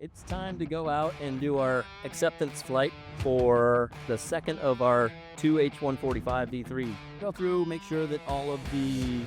It's time to go out and do our acceptance flight for the second of our two H145D3s. Go through, make sure that all of the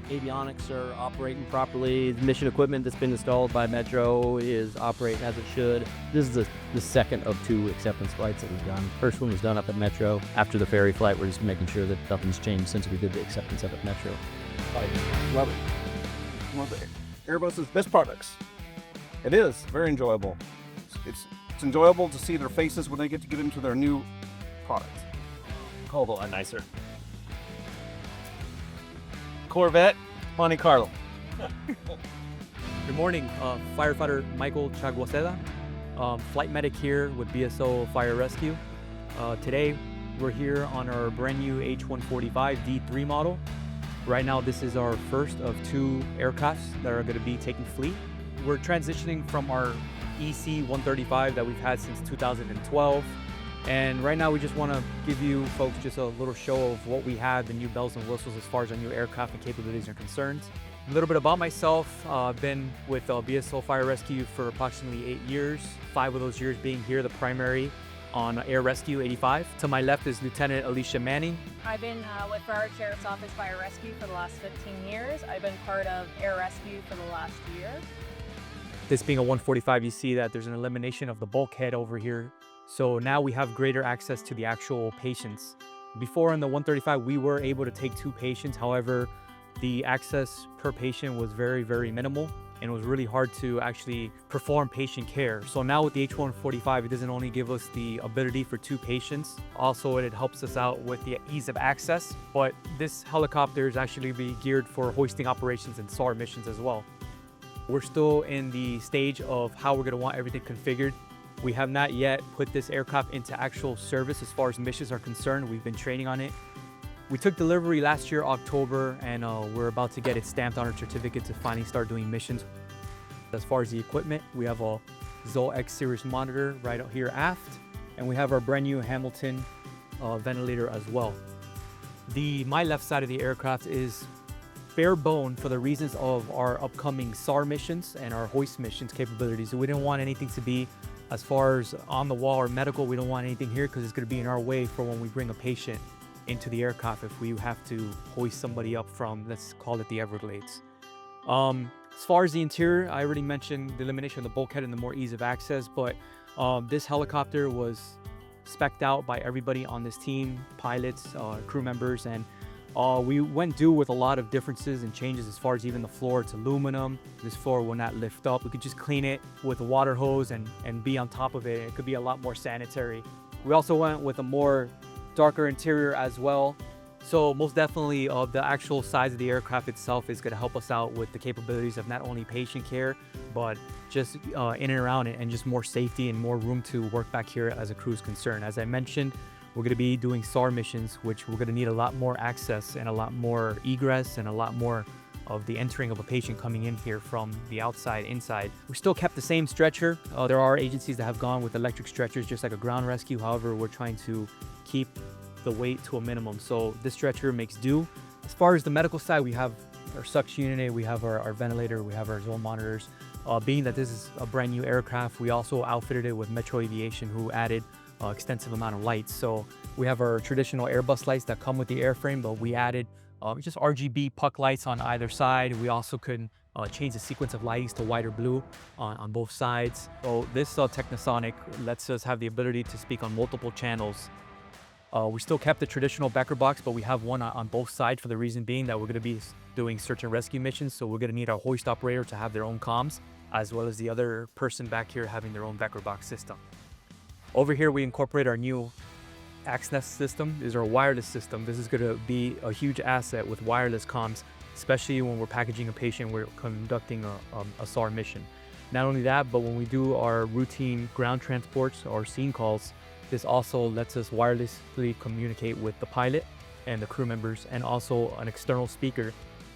avionics are operating properly. The mission equipment that's been installed by Metro is operating as it should. This is the second of two acceptance flights that we've done. First one was done up at Metro. After the ferry flight, we're just making sure that nothing's changed since we did the acceptance up at Metro. I love it. One of the Airbus's best products. It is very enjoyable. It's enjoyable to see their faces when they get to get into their new product. Called a lot nicer. Corvette, Monte Carlo. Good morning, firefighter Michael Chaguaceda, flight medic here with BSO Fire Rescue. Today we're here on our brand new H145D3 model. Right now this is our first of two aircrafts that are going to be taking fleet. We're transitioning from our EC-135 that we've had since 2012. And right now we just want to give you folks just a little show of what we have, the new bells and whistles as far as our new aircraft and capabilities are concerned. A little bit about myself. I've been with BSO Fire Rescue for approximately 8 years, 5 of those years being here, the primary on Air Rescue 85. To my left is Lieutenant Alicia Manning. I've been with Broward Sheriffs Office Fire Rescue for the last 15 years. I've been part of Air Rescue for the last year. This being a 145, you see that there's an elimination of the bulkhead over here. So now we have greater access to the actual patients. Before in the 135, we were able to take 2 patients. However, the access per patient was very, very minimal, and it was really hard to actually perform patient care. So now with the H145, it doesn't only give us the ability for 2 patients, also it helps us out with the ease of access, but this helicopter is actually be geared for hoisting operations and SAR missions as well. We're still in the stage of how we're gonna want everything configured. We have not yet put this aircraft into actual service as far as missions are concerned. We've been training on it. We took delivery last year, October, and we're about to get it stamped on our certificate to finally start doing missions. As far as the equipment, we have a Zoll X series monitor right out here aft, and we have our brand new Hamilton ventilator as well. My left side of the aircraft is bare bone for the reasons of our upcoming SAR missions and our hoist missions capabilities. So we didn't want anything to be as far as on the wall or medical. We don't want anything here because it's going to be in our way for when we bring a patient into the aircraft if we have to hoist somebody up from, let's call it the Everglades. As far as the interior, I already mentioned the elimination of the bulkhead and the more ease of access, but this helicopter was spec'd out by everybody on this team, pilots, crew members, and we went due with a lot of differences and changes as far as even the floor. It's aluminum. This floor will not lift up. We could just clean it with a water hose and be on top of it. It could be a lot more sanitary. We also went with a more darker interior as well. So most definitely the actual size of the aircraft itself is going to help us out with the capabilities of not only patient care, but just in and around it, and just more safety and more room to work back here as a crew is concerned. As I mentioned, we're going to be doing SAR missions, which we're going to need a lot more access and a lot more egress and a lot more of the entering of a patient coming in here from the outside inside. We still kept the same stretcher. There are agencies that have gone with electric stretchers just like a ground rescue. However, we're trying to keep the weight to a minimum, so this stretcher makes do. As far as the medical side, we have our suction unit, we have our ventilator, we have our Zoll monitors. Being that this is a brand new aircraft, we also outfitted it with Metro Aviation, who added extensive amount of lights. So we have our traditional Airbus lights that come with the airframe, but we added just RGB puck lights on either side. We also could change the sequence of lightings to white or blue on both sides. So this Technosonic lets us have the ability to speak on multiple channels. We still kept the traditional Becker box, but we have one on both sides for the reason being that we're going to be doing search and rescue missions. So we're going to need our hoist operator to have their own comms, as well as the other person back here having their own Becker box system. Over here, we incorporate our new AXNES system. This is our wireless system. This is going to be a huge asset with wireless comms, especially when we're packaging a patient, we're conducting a SAR mission. Not only that, but when we do our routine ground transports or scene calls, this also lets us wirelessly communicate with the pilot and the crew members, and also an external speaker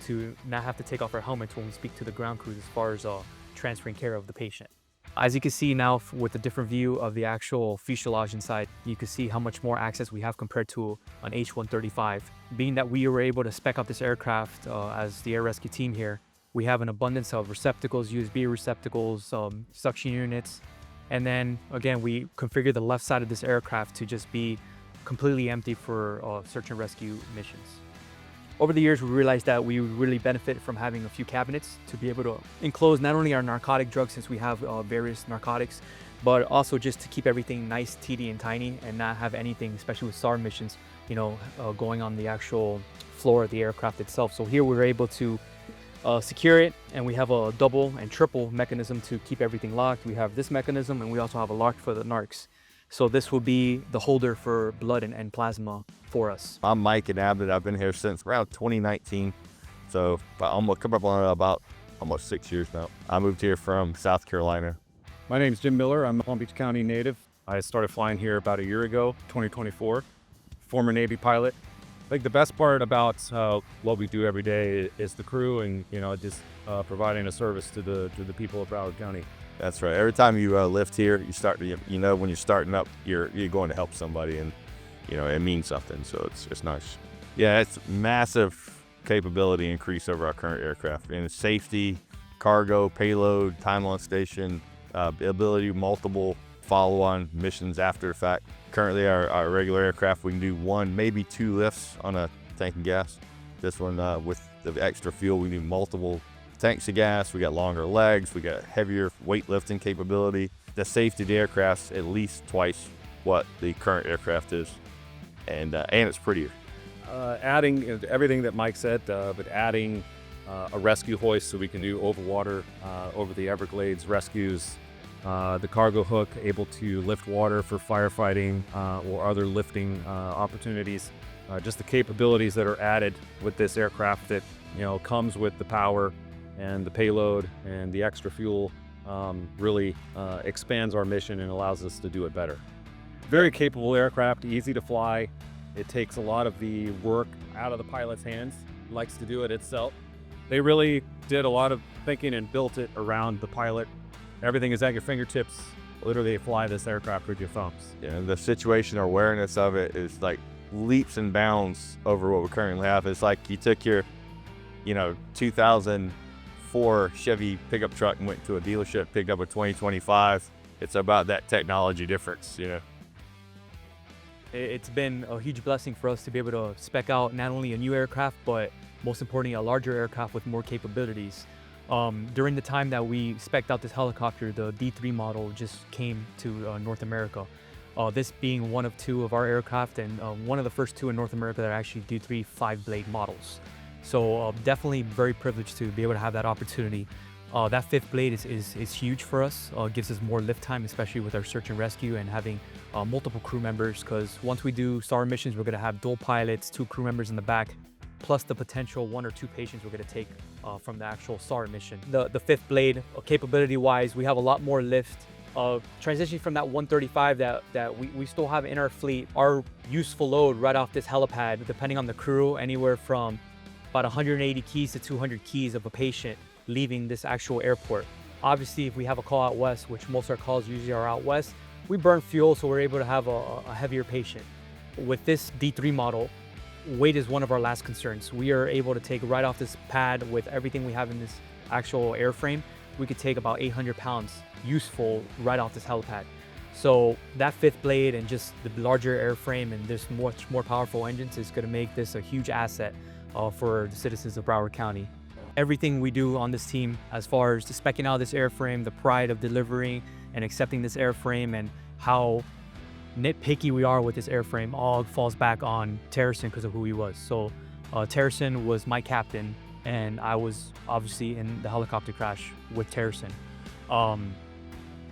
to not have to take off our helmets when we speak to the ground crews as far as transferring care of the patient. As you can see now with a different view of the actual fuselage inside, you can see how much more access we have compared to an H135. Being that we were able to spec out this aircraft as the air rescue team here, We have an abundance of receptacles, USB receptacles, suction units. And then again, we configure the left side of this aircraft to just be completely empty for search and rescue missions. Over the years, we realized that we really benefit from having a few cabinets to be able to enclose not only our narcotic drugs, since we have various narcotics, but also just to keep everything nice, teeny, and tiny, and not have anything, especially with SAR missions, going on the actual floor of the aircraft itself. So here we're able to secure it, and we have a double and triple mechanism to keep everything locked. We have this mechanism, and we also have a lock for the narcs. So this will be the holder for blood and plasma for us. I'm Mike and Abbott. I've been here since around 2019. So I'm coming up on about almost 6 years now. I moved here from South Carolina. My name's Jim Miller. I'm a Palm Beach County native. I started flying here about a year ago, 2024. Former Navy pilot. I think the best part about what we do every day is the crew and just providing a service to the people of Broward County. That's right. Every time you lift here, you start to, when you're starting up, you're going to help somebody, and it means something. So it's nice. Yeah, it's massive capability increase over our current aircraft, and it's safety, cargo, payload, time on station, ability multiple follow-on missions after the fact. Currently, our regular aircraft, we can do 1, maybe 2 lifts on a tank of gas. This one, with the extra fuel, we do multiple tanks of gas. We got longer legs. We got heavier weightlifting capability. The safety of the aircraft's at least twice what the current aircraft is, and it's prettier. Adding everything that Mike said, but adding a rescue hoist so we can do overwater over the Everglades rescues. The cargo hook able to lift water for firefighting or other lifting opportunities. Just the capabilities that are added with this aircraft that comes with the power and the payload and the extra fuel really expands our mission and allows us to do it better. Very capable aircraft, easy to fly. It takes a lot of the work out of the pilot's hands, likes to do it itself. They really did a lot of thinking and built it around the pilot. Everything is at your fingertips. Literally fly this aircraft with your thumbs. Yeah, the situational awareness of it is like leaps and bounds over what we currently have. It's like you took your 2004 Chevy pickup truck and went to a dealership, picked up a 2025. It's about that technology difference, It's been a huge blessing for us to be able to spec out not only a new aircraft, but most importantly, a larger aircraft with more capabilities. During the time that we spec'd out this helicopter, the D3 model just came to North America. This being one of 2 of our aircraft, and one of the first 2 in North America that are actually D3 5-blade models. So definitely very privileged to be able to have that opportunity. That 5th blade is huge for us. Gives us more lift time, especially with our search and rescue and having multiple crew members, because once we do SAR missions, we're going to have dual pilots, 2 crew members in the back, plus the potential 1 or 2 patients we're going to take from the actual SAR mission. The 5th blade, capability-wise, we have a lot more lift. Transitioning from that 135 that we still have in our fleet, our useful load right off this helipad, depending on the crew, anywhere from about 180 keys to 200 keys of a patient leaving this actual airport. Obviously, if we have a call out west, which most of our calls usually are out west, we burn fuel, so we're able to have a heavier patient. With this D3 model, weight is one of our last concerns. We are able to take right off this pad with everything we have in this actual airframe. We could take about 800 pounds useful right off this helipad. So that 5th blade and just the larger airframe and this much more powerful engines is going to make this a huge asset for the citizens of Broward County. Everything we do on this team, as far as speccing out this airframe, the pride of delivering and accepting this airframe, and how nitpicky we are with this airframe, all falls back on Terracin because of who he was. So Terracin was my captain, and I was obviously in the helicopter crash with Terracin.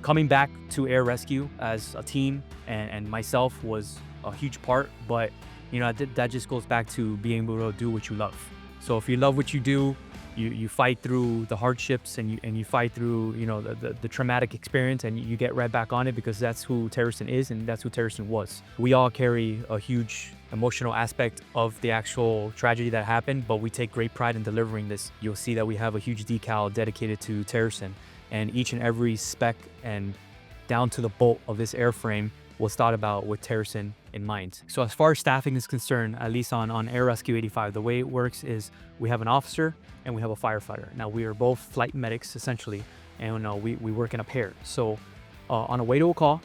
Coming back to air rescue as a team and myself was a huge part, but that just goes back to being able to do what you love. So if you love what you do, you fight through the hardships and you fight through the traumatic experience, and you get right back on it, because that's who Terracin is and that's who Terracin was. We all carry a huge emotional aspect of the actual tragedy that happened, but we take great pride in delivering this. You'll see that we have a huge decal dedicated to Terracin, and each and every spec and down to the bolt of this airframe was thought about with Terracin in mind. So as far as staffing is concerned, at least on Air Rescue 85, the way it works is we have an officer and we have a firefighter. Now we are both flight medics essentially, and we work in a pair. So on a way to a call,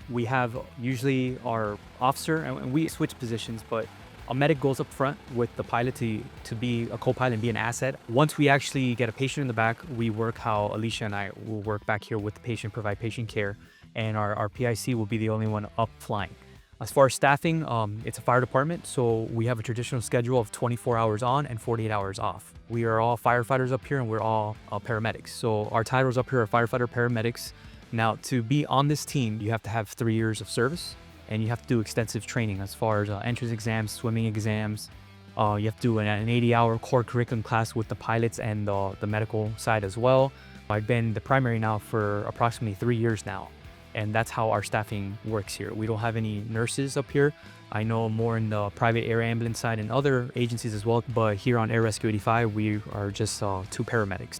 we have usually our officer, and we switch positions, but a medic goes up front with the pilot to be a co-pilot and be an asset. Once we actually get a patient in the back, we work how Alicia and I will work back here with the patient, provide patient care, and our PIC will be the only one up flying. As far as staffing, it's a fire department, so we have a traditional schedule of 24 hours on and 48 hours off. We are all firefighters up here, and we're all paramedics. So our titles up here are firefighter, paramedics. Now, to be on this team, you have to have 3 years of service, and you have to do extensive training as far as entrance exams, swimming exams. You have to do an 80-hour core curriculum class with the pilots and the medical side as well. I've been the primary now for approximately 3 years now, and that's how our staffing works here. We don't have any nurses up here. I know more in the private air ambulance side and other agencies as well, but here on Air Rescue 85, we are just 2 paramedics.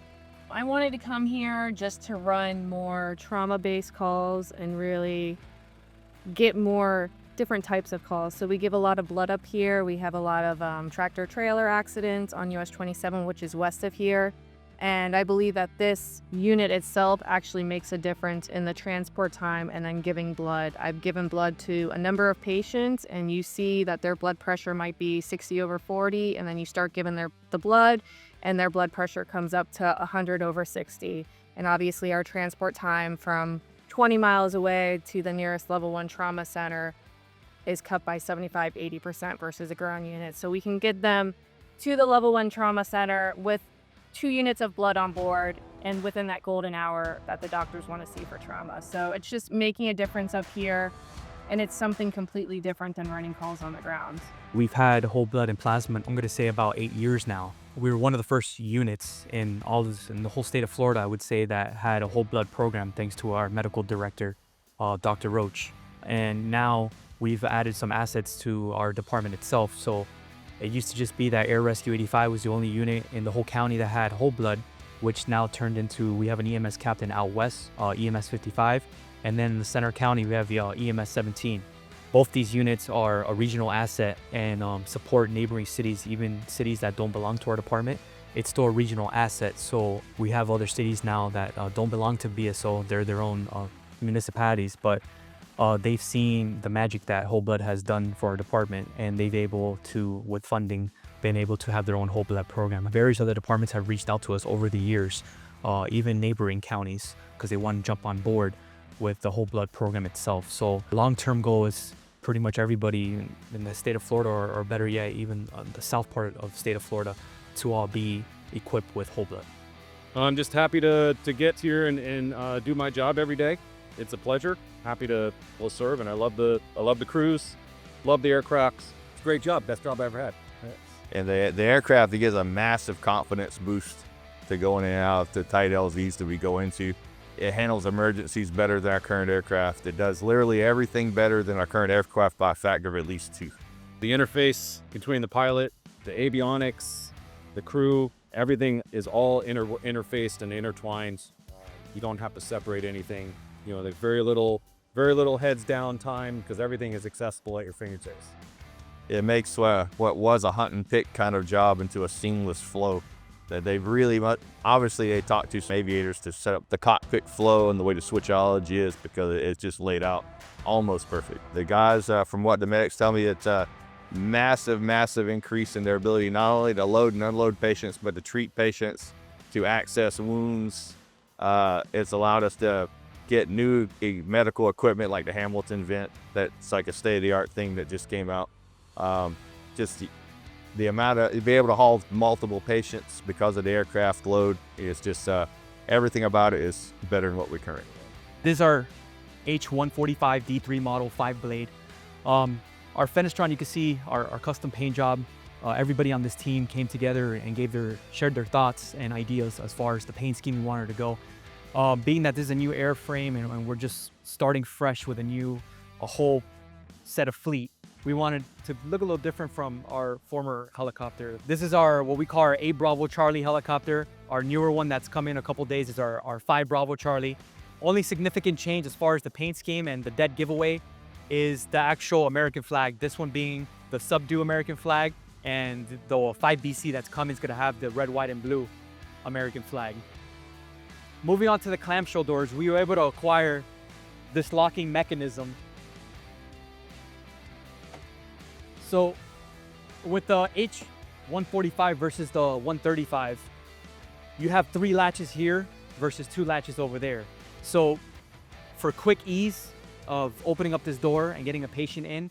I wanted to come here just to run more trauma-based calls and really get more different types of calls. So we give a lot of blood up here. We have a lot of tractor trailer accidents on US 27, which is west of here. And I believe that this unit itself actually makes a difference in the transport time and then giving blood. I've given blood to a number of patients, and you see that their blood pressure might be 60/40, and then you start giving the blood, and their blood pressure comes up to 100/60. And obviously our transport time from 20 miles away to the nearest level 1 trauma center is cut by 75-80% versus a ground unit. So we can get them to the level 1 trauma center with 2 units of blood on board and within that golden hour that the doctors want to see for trauma. So it's just making a difference up here, and it's something completely different than running calls on the ground. We've had whole blood and plasma, I'm going to say about 8 years now. We were one of the first units in the whole state of Florida, I would say, that had a whole blood program thanks to our medical director, Dr. Roach. And now we've added some assets to our department itself. So it used to just be that Air Rescue 85 was the only unit in the whole county that had whole blood, which now turned into, we have an EMS captain out west, EMS 55. And then in the center county, we have the EMS 17. Both these units are a regional asset and support neighboring cities, even cities that don't belong to our department. It's still a regional asset. So we have other cities now that don't belong to BSO. They're their own municipalities, but they've seen the magic that whole blood has done for our department, and they've able to, with funding, been able to have their own whole blood program. Various other departments have reached out to us over the years, even neighboring counties, because they want to jump on board with the whole blood program itself. So long-term goal is pretty much everybody in the state of Florida, or better yet, even the south part of the state of Florida, to all be equipped with whole blood. I'm just happy to get here and do my job every day. It's a pleasure. Happy to serve, and I love the crews, love the aircraft. It's a great job, best job I ever had. And the aircraft, it gives a massive confidence boost to going in and out of the tight LZs that we go into. It handles emergencies better than our current aircraft. It does literally everything better than our current aircraft by a factor of at least 2. The interface between the pilot, the avionics, the crew, everything is all interfaced and intertwined. You don't have to separate anything. You know, there's very little heads down time because everything is accessible at your fingertips. It makes what was a hunt and pick kind of job into a seamless flow. That they've really obviously they talked to some aviators to set up the cockpit flow and the way the switchology is, because it's just laid out almost perfect. The guys, from what the medics tell me, it's a massive increase in their ability not only to load and unload patients, but to treat patients, to access wounds. It's allowed us to get new medical equipment like the Hamilton vent. That's like a state-of-the-art thing that just came out. Just the amount of, be able to haul multiple patients because of the aircraft load is just, everything about it is better than what we currently have. This is our H145D3 model 5-blade. Our Fenestron, you can see our custom paint job. Everybody on this team came together and shared their thoughts and ideas as far as the paint scheme we wanted to go. Being that this is a new airframe and we're just starting fresh with a whole set of fleet, we wanted to look a little different from our former helicopter. This is what we call our A Bravo Charlie helicopter. Our newer one that's come in a couple days is our 5 Bravo Charlie. Only significant change as far as the paint scheme and the dead giveaway is the actual American flag. This one being the subdue American flag, and the 5BC that's coming is gonna have the red, white, and blue American flag. Moving on to the clamshell doors, we were able to acquire this locking mechanism. So with the H145 versus the 135, you have 3 latches here versus 2 latches over there. So for quick ease of opening up this door and getting a patient in,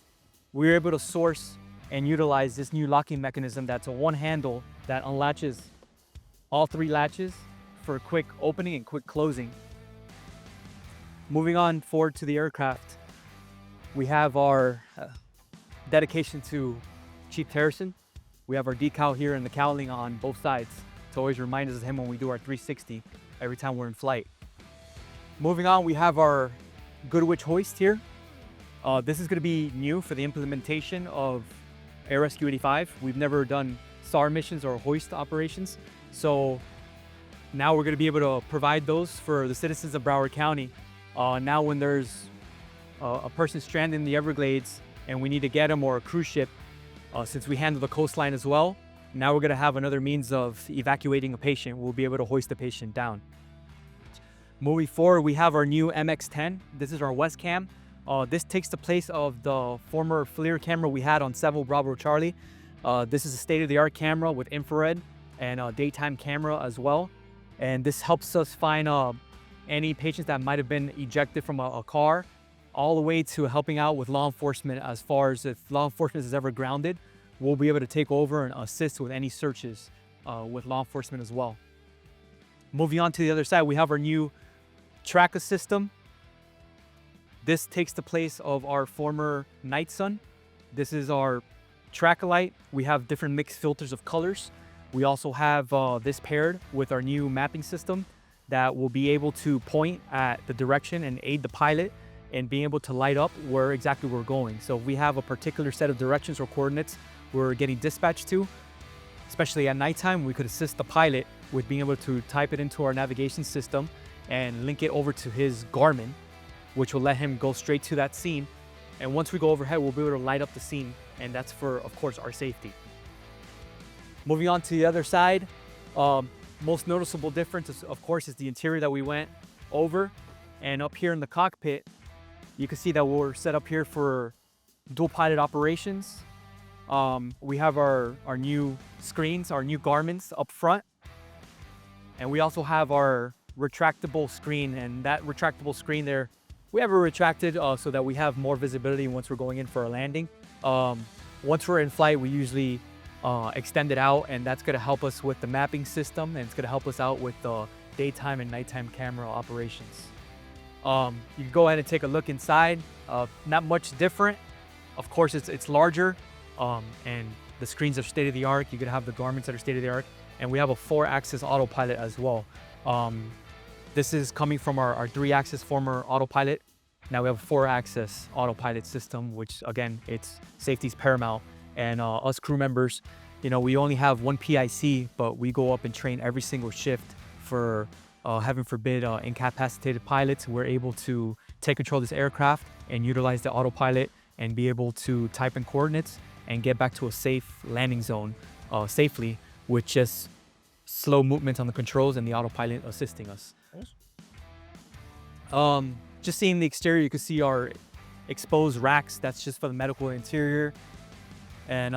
we were able to source and utilize this new locking mechanism that's a one handle that unlatches all 3 latches for quick opening and quick closing. Moving on forward to the aircraft, we have our dedication to Chief Harrison. We have our decal here and the cowling on both sides to always remind us of him when we do our 360 every time we're in flight. Moving on, we have our Goodwitch hoist here. This is going to be new for the implementation of Air Rescue 85. We've never done SAR missions or hoist operations, so now we're going to be able to provide those for the citizens of Broward County. Now when there's a person stranded in the Everglades and we need to get them, or a cruise ship, since we handle the coastline as well, now we're going to have another means of evacuating a patient. We'll be able to hoist the patient down. Moving forward, we have our new MX-10. This is our West Cam. This takes the place of the former FLIR camera we had on 7 Bravo Charlie. This is a state-of-the-art camera with infrared and a daytime camera as well. And this helps us find any patients that might have been ejected from a car, all the way to helping out with law enforcement. As far as if law enforcement is ever grounded, we'll be able to take over and assist with any searches with law enforcement as well. Moving on to the other side, we have our new Tracker system. This takes the place of our former Night Sun. This is our tracker light. We have different mixed filters of colors. We also have this paired with our new mapping system that will be able to point at the direction and aid the pilot in being able to light up where exactly we're going. So if we have a particular set of directions or coordinates we're getting dispatched to, especially at nighttime, we could assist the pilot with being able to type it into our navigation system and link it over to his Garmin, which will let him go straight to that scene. And once we go overhead, we'll be able to light up the scene, and that's for, of course, our safety. Moving on to the other side, most noticeable difference, is, of course, is the interior that we went over. And up here in the cockpit, you can see that we're set up here for dual pilot operations. We have our new screens, our new Garmins up front. And we also have our retractable screen, and that retractable screen there, we have it retracted so that we have more visibility once we're going in for a landing. Once we're in flight, we usually extend it out, and that's going to help us with the mapping system, and it's going to help us out with the daytime and nighttime camera operations. You can go ahead and take a look inside. Not much different. Of course, it's larger, and the screens are state-of-the-art. You can have the Garmins that are state-of-the-art, and we have a 4-axis autopilot as well. This is coming from our 3-axis former autopilot. Now we have a 4-axis autopilot system, which again, it's safety's paramount. And us crew members, you know, we only have 1 PIC, but we go up and train every single shift for, heaven forbid, incapacitated pilots. We're able to take control of this aircraft and utilize the autopilot and be able to type in coordinates and get back to a safe landing zone safely with just slow movement on the controls and the autopilot assisting us. Just seeing the exterior, you can see our exposed racks. That's just for the medical interior. And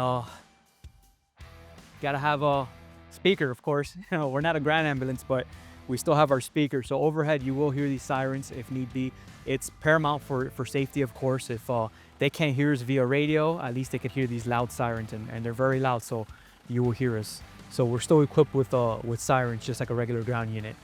gotta have a speaker, of course. You know, we're not a ground ambulance, but we still have our speaker. So overhead, you will hear these sirens if need be. It's paramount for safety, of course. If they can't hear us via radio, at least they can hear these loud sirens, and they're very loud, so you will hear us. So we're still equipped with sirens, just like a regular ground unit.